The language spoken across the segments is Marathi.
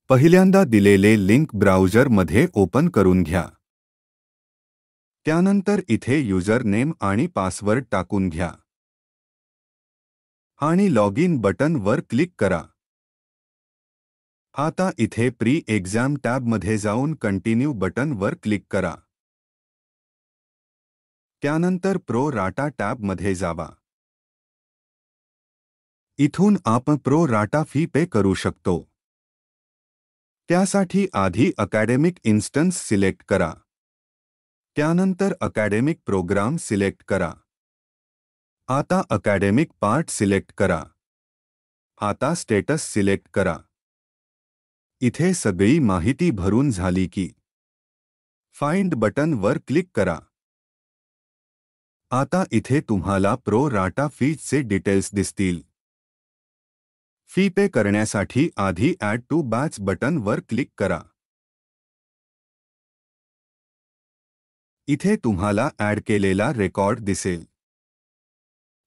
पहिल्यांदा दिलेले लिंक ब्राउझरमध्ये ओपन करून घ्या. त्यानंतर इथे युजर नेम आणि पासवर्ड टाकून घ्या आणि लॉगिन बटन वर क्लिक करा. आता इथे प्री एक्झाम टॅबमध्ये जाऊन कंटिन्यू बटन वर क्लिक करा. त्यानंतर प्रो राटा टॅबमध्ये जावा. इथून आपण प्रो राटा फी पे करू शकतो. त्यासाठी आधी अकॅडमिक इन्स्टन्स सिलेक्ट करा. त्यानंतर अकॅडमिक प्रोग्राम सिलेक्ट करा. आता अकॅडमिक पार्ट सिलेक्ट करा. आता स्टेटस सिलेक्ट करा. इथे सगळी माहिती भरून झाली की फाइंड बटन वर क्लिक करा. आता इथे तुम्हाला प्रो राटा फीचे डिटेल्स दिसतील. फी पे करण्यासाठी आधी ॲड टू बॅच बटन वर क्लिक करा. इथे तुम्हाला ॲड केलेला रेकॉर्ड दिसेल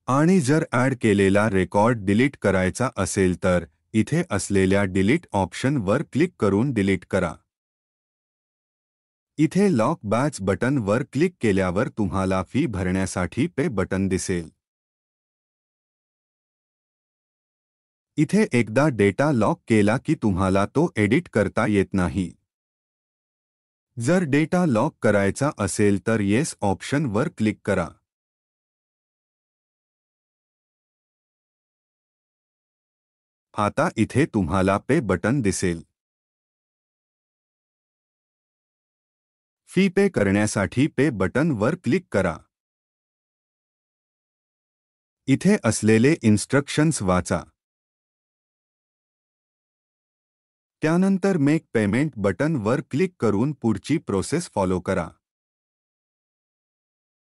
आणि जर ॲड केलेला रेकॉर्ड डिलीट करायचा असेल तर इथे असलेल्या डिलीट ऑप्शन वर क्लिक करून डिलीट करा. इथे लॉक बॅच बटन वर क्लिक केल्यावर तुम्हाला फी भरण्यासाठी पे बटन दिसेल. इथे एकदा डेटा लॉक केला की तुम्हाला तो एडिट करता येत नाही. जर डेटा लॉक करायचा असेल तर येस ऑप्शन वर क्लिक करा. आता इथे तुम्हाला पे बटन दिसेल. फी पे करण्यासाठी पे बटन वर क्लिक करा. इथे असलेले इन्स्ट्रक्शन्स वाचा. त्यानंतर मेक पेमेंट बटन वर क्लिक करून पुढची प्रोसेस फॉलो करा.